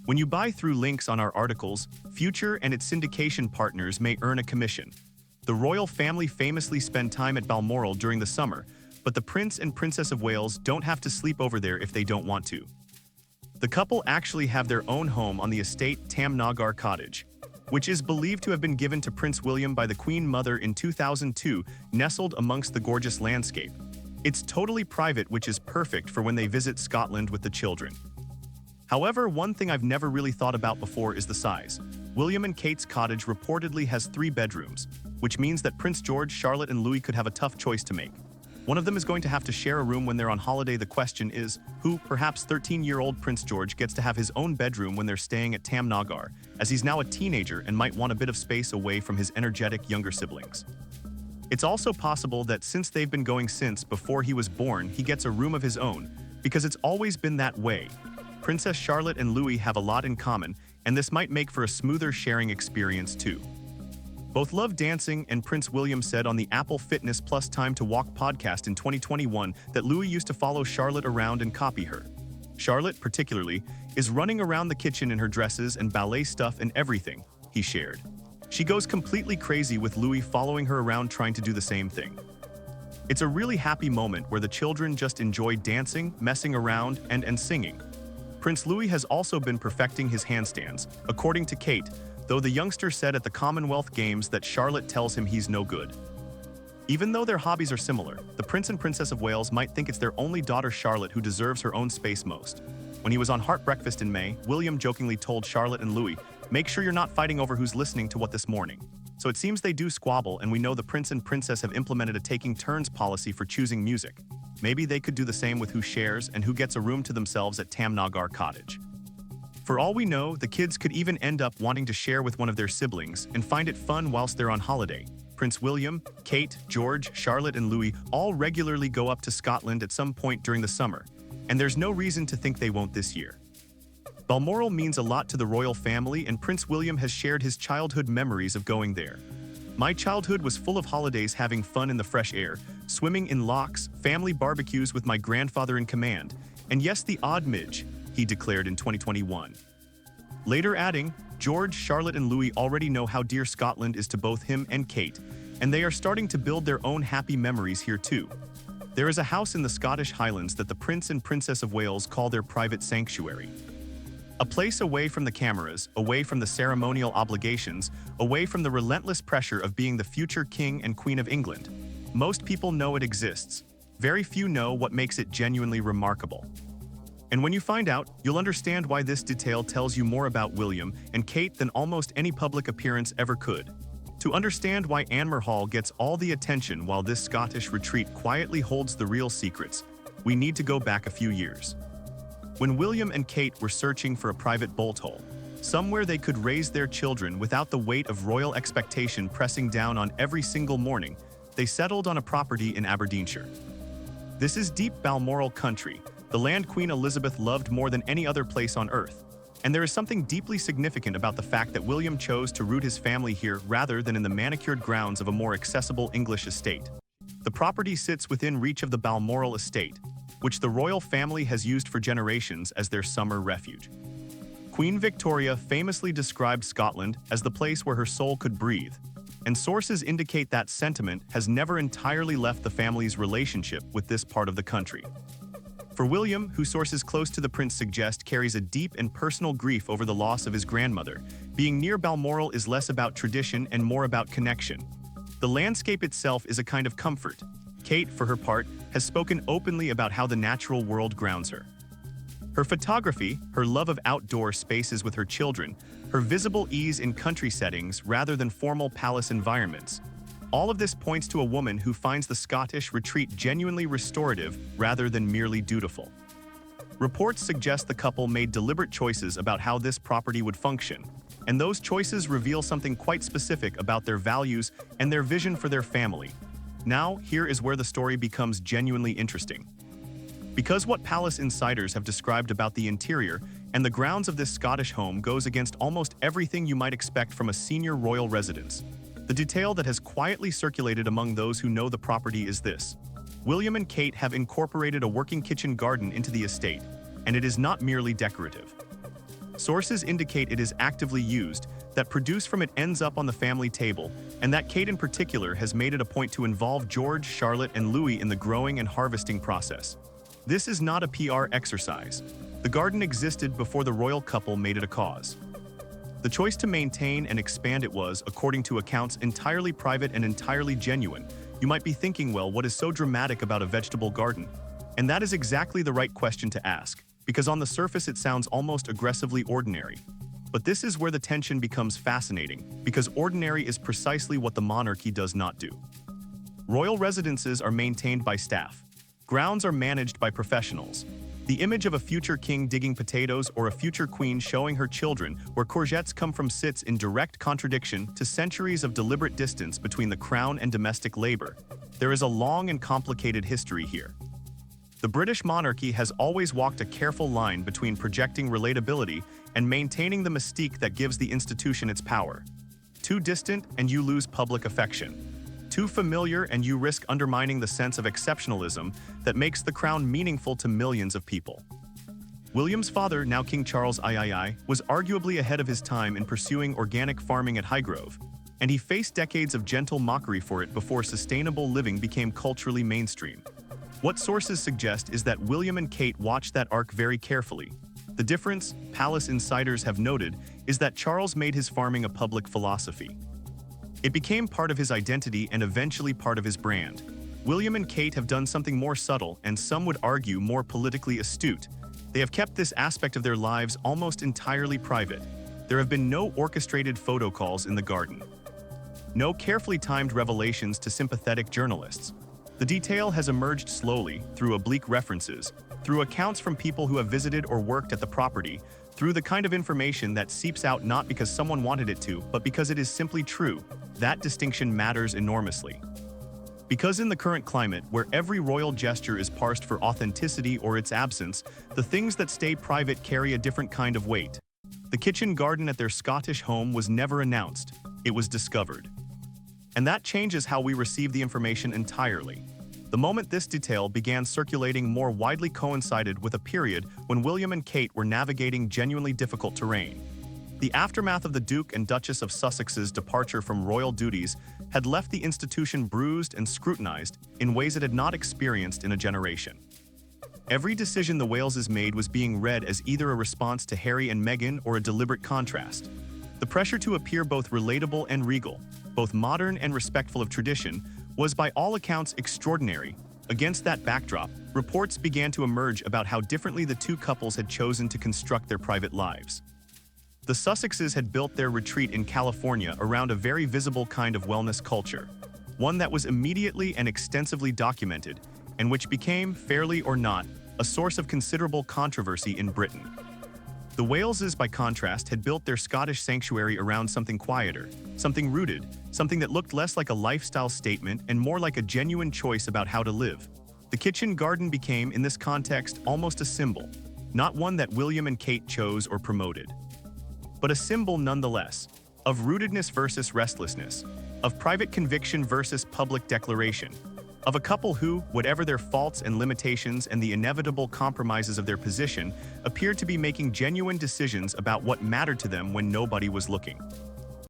When you buy through links on our articles, Future and its syndication partners may earn a commission. The royal family famously spend time at Balmoral during the summer, but the Prince and Princess of Wales don't have to sleep over there if they don't want to. The couple actually have their own home on the estate Tamnagar Cottage, which is believed to have been given to Prince William by the Queen Mother in 2002, nestled amongst the gorgeous landscape. It's totally private, which is perfect for when they visit Scotland with the children. However, one thing I've never really thought about before is the size. William and Kate's cottage reportedly has 3 bedrooms, which means that Prince George, Charlotte, and Louis could have a tough choice to make. One of them is going to have to share a room when they're on holiday. The question is, who, perhaps 13-year-old Prince George, gets to have his own bedroom when they're staying at Tamnagar, as he's now a teenager and might want a bit of space away from his energetic younger siblings. It's also possible that since they've been going since before he was born, he gets a room of his own, because it's always been that way. Princess Charlotte and Louis have a lot in common, and this might make for a smoother sharing experience too. Both love dancing, and Prince William said on the Apple Fitness Plus Time to Walk podcast in 2021 that Louis used to follow Charlotte around and copy her. Charlotte, particularly, is running around the kitchen in her dresses and ballet stuff and everything, he shared. She goes completely crazy with Louis following her around trying to do the same thing. It's a really happy moment where the children just enjoy dancing, messing around, and singing. Prince Louis has also been perfecting his handstands, according to Kate, though the youngster said at the Commonwealth Games that Charlotte tells him he's no good. Even though their hobbies are similar, the Prince and Princess of Wales might think it's their only daughter Charlotte who deserves her own space most. When he was on Heart Breakfast in May, William jokingly told Charlotte and Louis, "Make sure you're not fighting over who's listening to what this morning." So it seems they do squabble, and we know the Prince and Princess have implemented a taking turns policy for choosing music. Maybe they could do the same with who shares and who gets a room to themselves at Tamnagar Cottage. For all we know, the kids could even end up wanting to share with one of their siblings and find it fun whilst they're on holiday. Prince William, Kate, George, Charlotte, and Louis all regularly go up to Scotland at some point during the summer, and there's no reason to think they won't this year. Balmoral means a lot to the royal family, and Prince William has shared his childhood memories of going there. "My childhood was full of holidays, having fun in the fresh air, swimming in lochs, family barbecues with my grandfather in command, and yes, the odd midge," he declared in 2021. Later adding, George, Charlotte, and Louis already know how dear Scotland is to both him and Kate, and they are starting to build their own happy memories here too. There is a house in the Scottish Highlands that the Prince and Princess of Wales call their private sanctuary. A place away from the cameras, away from the ceremonial obligations, away from the relentless pressure of being the future King and Queen of England. Most people know it exists. Very few know what makes it genuinely remarkable. And when you find out, you'll understand why this detail tells you more about William and Kate than almost any public appearance ever could. To understand why Anmer Hall gets all the attention while this Scottish retreat quietly holds the real secrets, we need to go back a few years. When William and Kate were searching for a private bolt hole, somewhere they could raise their children without the weight of royal expectation pressing down on every single morning, they settled on a property in Aberdeenshire. This is deep Balmoral country, the land Queen Elizabeth loved more than any other place on earth. And there is something deeply significant about the fact that William chose to root his family here rather than in the manicured grounds of a more accessible English estate. The property sits within reach of the Balmoral estate, which the royal family has used for generations as their summer refuge. Queen Victoria famously described Scotland as the place where her soul could breathe, and sources indicate that sentiment has never entirely left the family's relationship with this part of the country. For William, who sources close to the prince suggest carries a deep and personal grief over the loss of his grandmother, being near Balmoral is less about tradition and more about connection. The landscape itself is a kind of comfort. Kate, for her part, has spoken openly about how the natural world grounds her. Her photography, her love of outdoor spaces with her children, her visible ease in country settings rather than formal palace environments, all of this points to a woman who finds the Scottish retreat genuinely restorative rather than merely dutiful. Reports suggest the couple made deliberate choices about how this property would function, and those choices reveal something quite specific about their values and their vision for their family. Now, here is where the story becomes genuinely interesting. Because what palace insiders have described about the interior and the grounds of this Scottish home goes against almost everything you might expect from a senior royal residence. The detail that has quietly circulated among those who know the property is this: William and Kate have incorporated a working kitchen garden into the estate, and it is not merely decorative. Sources indicate it is actively used, that produce from it ends up on the family table, and that Kate in particular has made it a point to involve George, Charlotte, and Louis in the growing and harvesting process. This is not a PR exercise. The garden existed before the royal couple made it a cause. The choice to maintain and expand it was, according to accounts, entirely private and entirely genuine. You might be thinking, well, what is so dramatic about a vegetable garden? And that is exactly the right question to ask, because on the surface it sounds almost aggressively ordinary. But this is where the tension becomes fascinating, because ordinary is precisely what the monarchy does not do. Royal residences are maintained by staff. Grounds are managed by professionals. The image of a future king digging potatoes or a future queen showing her children where courgettes come from sits in direct contradiction to centuries of deliberate distance between the crown and domestic labor. There is a long and complicated history here. The British monarchy has always walked a careful line between projecting relatability and maintaining the mystique that gives the institution its power. Too distant and you lose public affection. Too familiar and you risk undermining the sense of exceptionalism that makes the crown meaningful to millions of people. William's father, now King Charles III, was arguably ahead of his time in pursuing organic farming at Highgrove, and he faced decades of gentle mockery for it before sustainable living became culturally mainstream. What sources suggest is that William and Kate watched that arc very carefully. The difference, palace insiders have noted, is that Charles made his farming a public philosophy. It became part of his identity and eventually part of his brand. William and Kate have done something more subtle and some would argue more politically astute. They have kept this aspect of their lives almost entirely private. There have been no orchestrated photo calls in the garden. No carefully timed revelations to sympathetic journalists. The detail has emerged slowly, through oblique references, through accounts from people who have visited or worked at the property, through the kind of information that seeps out not because someone wanted it to, but because it is simply true. That distinction matters enormously. Because in the current climate, where every royal gesture is parsed for authenticity or its absence, the things that stay private carry a different kind of weight. The kitchen garden at their Scottish home was never announced, it was discovered. And that changes how we receive the information entirely. The moment this detail began circulating more widely coincided with a period when William and Kate were navigating genuinely difficult terrain. The aftermath of the Duke and Duchess of Sussex's departure from royal duties had left the institution bruised and scrutinized in ways it had not experienced in a generation. Every decision the Waleses made was being read as either a response to Harry and Meghan or a deliberate contrast. The pressure to appear both relatable and regal, both modern and respectful of tradition, was by all accounts extraordinary. Against that backdrop, reports began to emerge about how differently the two couples had chosen to construct their private lives. The Sussexes had built their retreat in California around a very visible kind of wellness culture, one that was immediately and extensively documented, and which became, fairly or not, a source of considerable controversy in Britain. The Waleses, by contrast, had built their Scottish sanctuary around something quieter, something rooted, something that looked less like a lifestyle statement and more like a genuine choice about how to live. The kitchen garden became, in this context, almost a symbol, not one that William and Kate chose or promoted, but a symbol nonetheless, of rootedness versus restlessness, of private conviction versus public declaration, of a couple who, whatever their faults and limitations and the inevitable compromises of their position, appeared to be making genuine decisions about what mattered to them when nobody was looking.